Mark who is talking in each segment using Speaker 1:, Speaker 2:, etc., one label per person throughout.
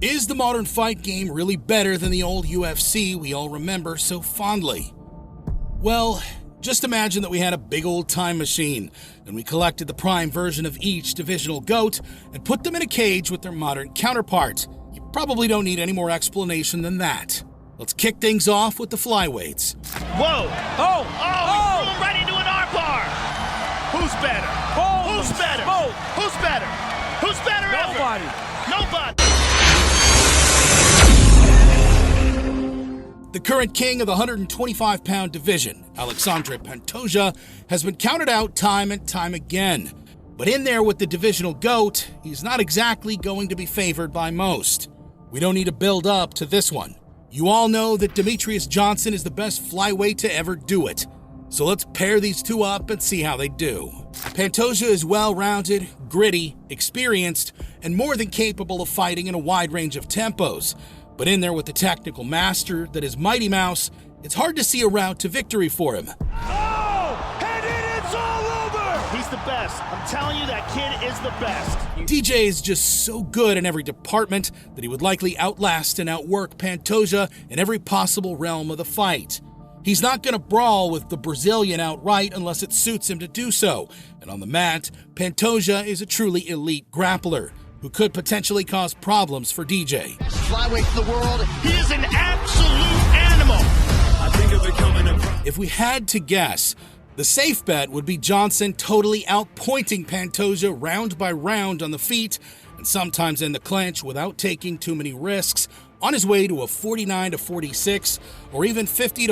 Speaker 1: Is the modern fight game really better than the old UFC we all remember so fondly? Well, just imagine that we had a big old time machine and we collected the prime version of each divisional GOAT and put them in a cage with their modern counterparts. You probably don't need any more explanation than that. Let's kick things off with the flyweights.
Speaker 2: Whoa! Oh! He threw him right into an armbar! Who's better? Who's better? Who's better? Who's better
Speaker 3: Nobody.
Speaker 2: ever? Nobody!
Speaker 1: The current king of the 125-pound division, Alexandre Pantoja, has been counted out time and time again. But in there with the divisional GOAT, he's not exactly going to be favored by most. We don't need to build up to this one. You all know that Demetrious Johnson is the best flyweight to ever do it. So let's pair these two up and see how they do. Pantoja is well-rounded, gritty, experienced, and more than capable of fighting in a wide range of tempos. But in there with the technical master that is Mighty Mouse, it's hard to see a route to victory for him.
Speaker 2: Oh! And it's all over! He's the best. I'm telling you, that kid is the best.
Speaker 1: DJ is just so good in every department that he would likely outlast and outwork Pantoja in every possible realm of the fight. He's not going to brawl with the Brazilian outright unless it suits him to do so. And on the mat, Pantoja is a truly elite grappler who could potentially cause problems for DJ.
Speaker 4: Flyweight in the world.
Speaker 2: He is an absolute animal.
Speaker 3: I think of becoming a pro.
Speaker 1: If we had to guess, the safe bet would be Johnson totally outpointing Pantoja round by round on the feet and sometimes in the clinch without taking too many risks on his way to a 49-46 or even 50-45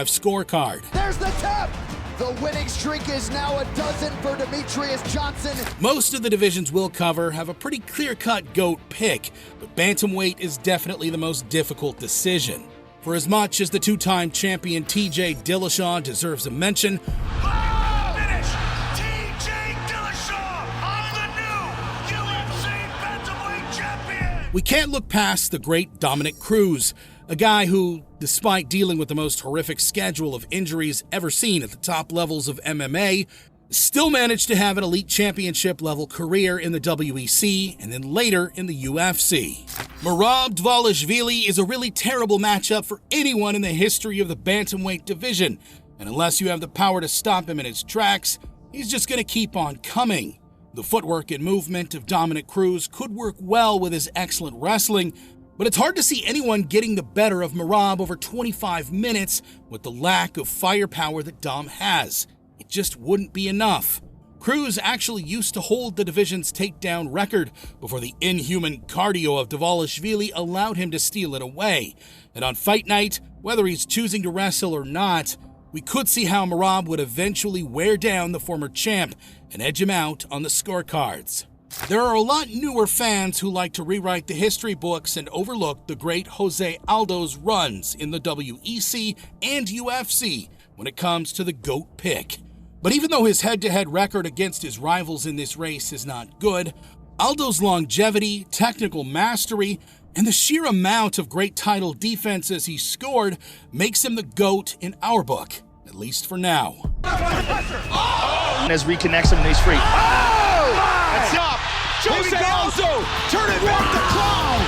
Speaker 1: scorecard.
Speaker 4: There's the tap. The winning streak is now a dozen for Demetrious Johnson.
Speaker 1: Most of the divisions we'll cover have a pretty clear-cut GOAT pick, but Bantamweight is definitely the most difficult decision. For as much as the two-time champion TJ Dillashaw deserves a mention,
Speaker 2: Finish! TJ Dillashaw on the new UFC Bantamweight champion!
Speaker 1: we can't look past the great Dominick Cruz, a guy who, despite dealing with the most horrific schedule of injuries ever seen at the top levels of MMA, still managed to have an elite championship-level career in the WEC and then later in the UFC. Merab Dvalishvili is a really terrible matchup for anyone in the history of the bantamweight division, and unless you have the power to stop him in his tracks, he's just going to keep on coming. The footwork and movement of Dominick Cruz could work well with his excellent wrestling, but it's hard to see anyone getting the better of Merab over 25 minutes with the lack of firepower that Dom has. It just wouldn't be enough. Cruz actually used to hold the division's takedown record before the inhuman cardio of Dvalishvili allowed him to steal it away. And on fight night, whether he's choosing to wrestle or not, we could see how Merab would eventually wear down the former champ and edge him out on the scorecards. There are a lot newer fans who like to rewrite the history books and overlook the great José Aldo's runs in the WEC and UFC when it comes to the GOAT pick. But even though his head-to-head record against his rivals in this race is not good, Aldo's longevity, technical mastery, and the sheer amount of great title defenses he scored makes him the GOAT in our book, at least for now.
Speaker 2: As reconnects him and he's free.
Speaker 4: That's up.
Speaker 3: José Aldo! Turn it back the clown!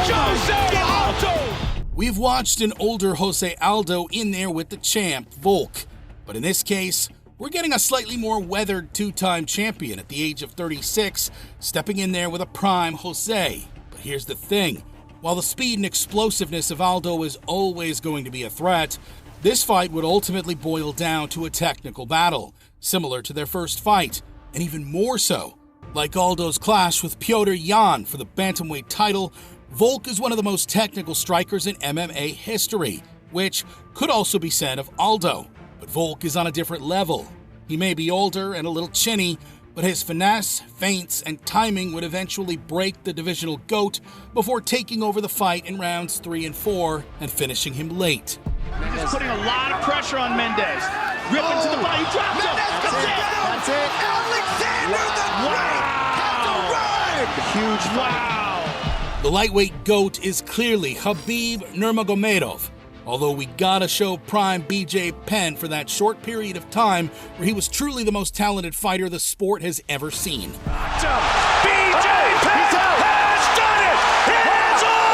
Speaker 3: José Aldo!
Speaker 1: We've watched an older José Aldo in there with the champ, Volk. But in this case, we're getting a slightly more weathered two-time champion at the age of 36, stepping in there with a prime José. But here's the thing. While the speed and explosiveness of Aldo is always going to be a threat, this fight would ultimately boil down to a technical battle, similar to their first fight, and even more so. Like Aldo's clash with Petr Yan for the bantamweight title, Volk is one of the most technical strikers in MMA history, which could also be said of Aldo. But Volk is on a different level. He may be older and a little chinny, but his finesse, feints, and timing would eventually break the divisional GOAT before taking over the fight in rounds 3 and 4 and finishing him late.
Speaker 2: He's just putting a lot of pressure on Mendez. Ripping to the body, he drops him.
Speaker 4: That's it. Alexandre the Great has arrived.
Speaker 2: Huge wow.
Speaker 1: The lightweight GOAT is clearly Khabib Nurmagomedov, although we gotta show prime BJ Penn for that short period of time where he was truly the most talented fighter the sport has ever seen.
Speaker 2: BJ Penn has done it! It's all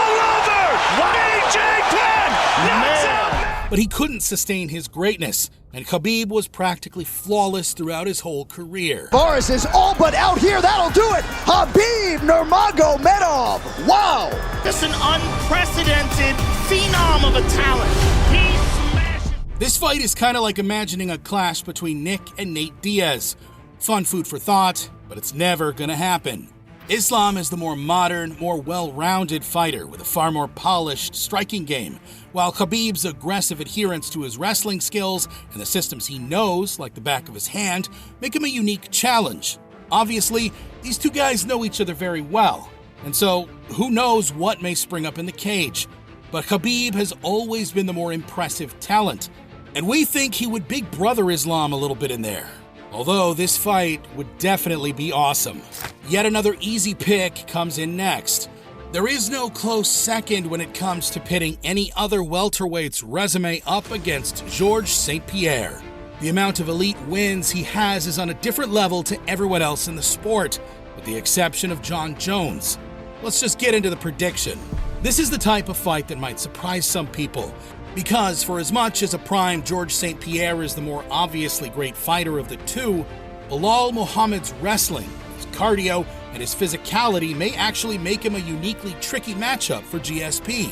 Speaker 1: but he couldn't sustain his greatness, and Khabib was practically flawless throughout his whole career.
Speaker 4: Boris is all but out here. That'll do it. Khabib Nurmagomedov. Wow.
Speaker 2: Just an unprecedented phenom of a talent. He smashes.
Speaker 1: This fight is kind of like imagining a clash between Nick and Nate Diaz. Fun food for thought, but it's never gonna happen. Islam is the more modern, more well-rounded fighter with a far more polished striking game, while Khabib's aggressive adherence to his wrestling skills and the systems he knows, like the back of his hand, make him a unique challenge. Obviously, these two guys know each other very well, and so who knows what may spring up in the cage. But Khabib has always been the more impressive talent, and we think he would big brother Islam a little bit in there. Although this fight would definitely be awesome. Yet another easy pick comes in next. There is no close second when it comes to pitting any other welterweight's resume up against Georges St-Pierre. The amount of elite wins he has is on a different level to everyone else in the sport, with the exception of Jon Jones. Let's just get into the prediction. This is the type of fight that might surprise some people, because for as much as a prime Georges St-Pierre is the more obviously great fighter of the two, Belal Muhammad's wrestling, his cardio, and his physicality may actually make him a uniquely tricky matchup for GSP.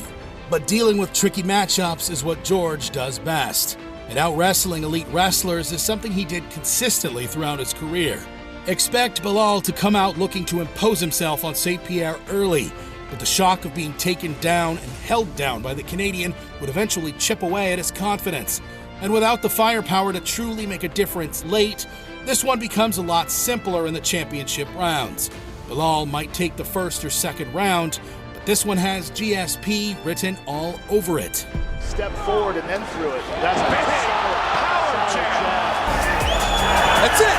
Speaker 1: But dealing with tricky matchups is what George does best, and out-wrestling elite wrestlers is something he did consistently throughout his career. Expect Belal to come out looking to impose himself on St-Pierre early, but the shock of being taken down and held down by the Canadian would eventually chip away at his confidence. And without the firepower to truly make a difference late, this one becomes a lot simpler in the championship rounds. Belal might take the first or second round, but this one has GSP written all over it.
Speaker 2: Step forward and then through it. That's power jab.
Speaker 4: That's it.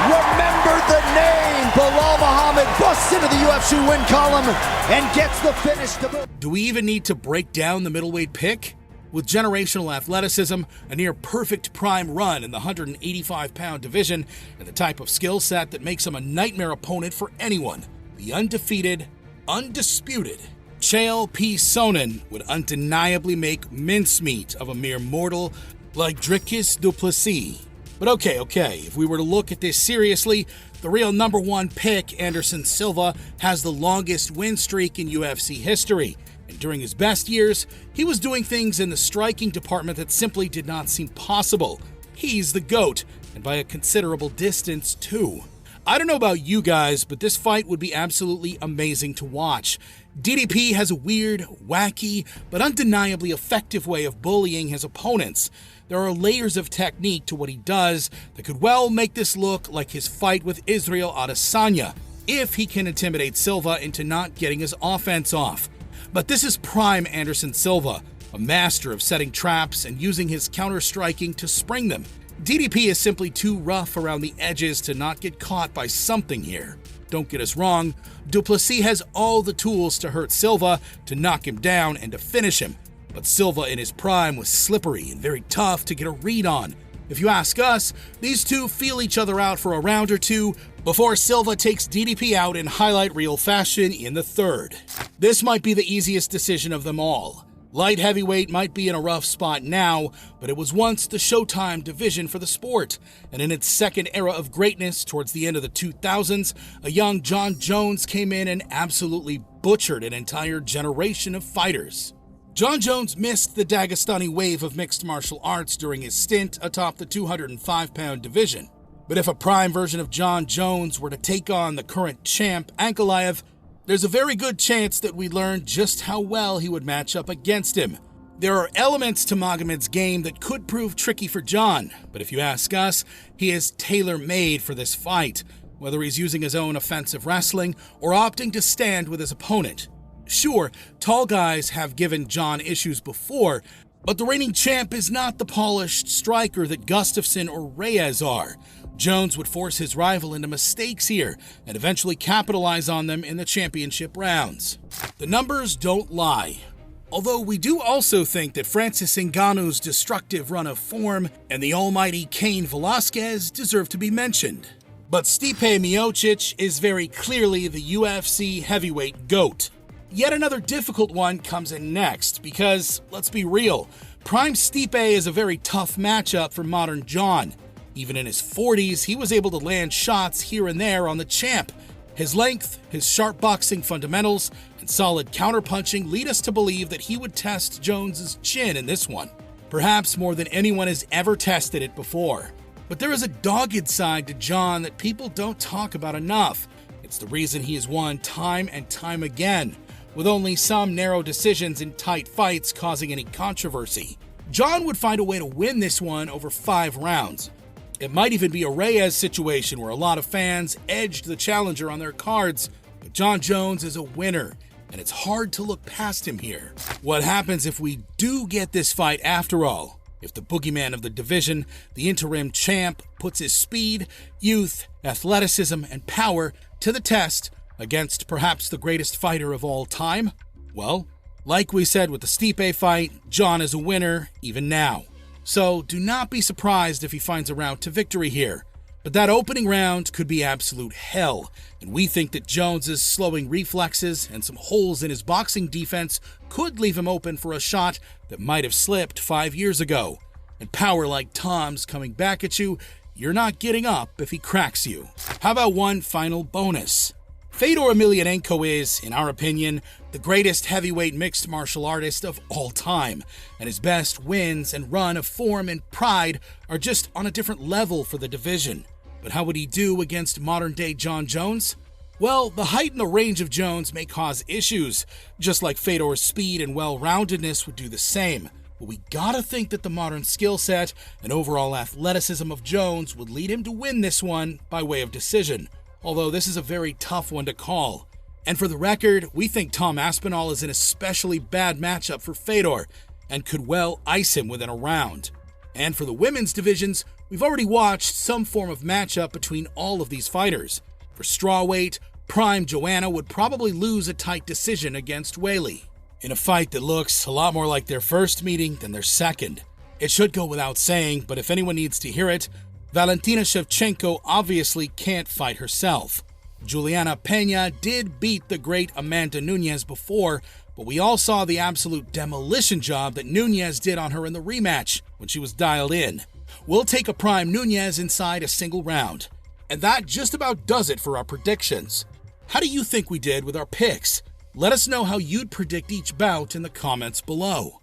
Speaker 4: Remember the name. Belal Muhammad busts into the UFC win column and gets the finish to move.
Speaker 1: Do we even need to break down the middleweight pick? With generational athleticism, a near-perfect prime run in the 185-pound division, and the type of skill set that makes him a nightmare opponent for anyone, the undefeated, undisputed Chael P. Sonnen would undeniably make mincemeat of a mere mortal like Dricus du Plessis. But okay, if we were to look at this seriously, the real number one pick, Anderson Silva, has the longest win streak in UFC history. And during his best years, he was doing things in the striking department that simply did not seem possible. He's the GOAT, and by a considerable distance, too. I don't know about you guys, but this fight would be absolutely amazing to watch. DDP has a weird, wacky, but undeniably effective way of bullying his opponents. There are layers of technique to what he does that could well make this look like his fight with Israel Adesanya, if he can intimidate Silva into not getting his offense off. But this is prime Anderson Silva, a master of setting traps and using his counter-striking to spring them. DDP is simply too rough around the edges to not get caught by something here. Don't get us wrong, du Plessis has all the tools to hurt Silva, to knock him down, and to finish him. But Silva in his prime was slippery and very tough to get a read on. If you ask us, these two feel each other out for a round or two before Silva takes DDP out in highlight reel fashion in the third. This might be the easiest decision of them all. Light heavyweight might be in a rough spot now, but it was once the Showtime division for the sport, and in its second era of greatness towards the end of the 2000s, a young Jon Jones came in and absolutely butchered an entire generation of fighters. Jon Jones missed the Dagestani wave of mixed martial arts during his stint atop the 205-pound division. But if a prime version of Jon Jones were to take on the current champ, Ankalaev, there's a very good chance that we learn just how well he would match up against him. There are elements to Magomed's game that could prove tricky for Jon, but if you ask us, he is tailor-made for this fight, whether he's using his own offensive wrestling or opting to stand with his opponent. Sure, tall guys have given Jon issues before, but the reigning champ is not the polished striker that Gustafsson or Reyes are. Jones would force his rival into mistakes here and eventually capitalize on them in the championship rounds. The numbers don't lie. Although we do also think that Francis Ngannou's destructive run of form and the almighty Cain Velasquez deserve to be mentioned. But Stipe Miocic is very clearly the UFC heavyweight GOAT. Yet another difficult one comes in next because, let's be real, prime Stipe is a very tough matchup for modern Jon. Even in his 40s, he was able to land shots here and there on the champ. His length, his sharp boxing fundamentals, and solid counterpunching lead us to believe that he would test Jones's chin in this one. Perhaps more than anyone has ever tested it before. But there is a dogged side to Jon that people don't talk about enough. It's the reason he has won time and time again, with only some narrow decisions in tight fights causing any controversy. Jon would find a way to win this one over 5 rounds. It might even be a Reyes situation where a lot of fans edged the challenger on their cards, but Jon Jones is a winner, and it's hard to look past him here. What happens if we do get this fight after all? If the boogeyman of the division, the interim champ, puts his speed, youth, athleticism, and power to the test against perhaps the greatest fighter of all time? Well, like we said with the Stipe fight, Jon is a winner even now. So do not be surprised if he finds a route to victory here. But that opening round could be absolute hell, and we think that Jones's slowing reflexes and some holes in his boxing defense could leave him open for a shot that might have slipped 5 years ago. And power like Tom's coming back at you, you're not getting up if he cracks you. How about one final bonus? Fedor Emelianenko is, in our opinion, the greatest heavyweight mixed martial artist of all time, and his best wins and run of form and pride are just on a different level for the division. But how would he do against modern-day Jon Jones? Well, the height and the range of Jones may cause issues, just like Fedor's speed and well-roundedness would do the same. But we gotta think that the modern skill set and overall athleticism of Jones would lead him to win this one by way of decision. Although this is a very tough one to call. And for the record, we think Tom Aspinall is an especially bad matchup for Fedor and could well ice him within a round. And for the women's divisions, we've already watched some form of matchup between all of these fighters. For strawweight, prime Joanna would probably lose a tight decision against Weili, in a fight that looks a lot more like their first meeting than their second. It should go without saying, but if anyone needs to hear it, Valentina Shevchenko obviously can't fight herself. Juliana Pena did beat the great Amanda Nunes before, but we all saw the absolute demolition job that Nunes did on her in the rematch when she was dialed in. We'll take a prime Nunes inside a single round. And that just about does it for our predictions. How do you think we did with our picks? Let us know how you'd predict each bout in the comments below.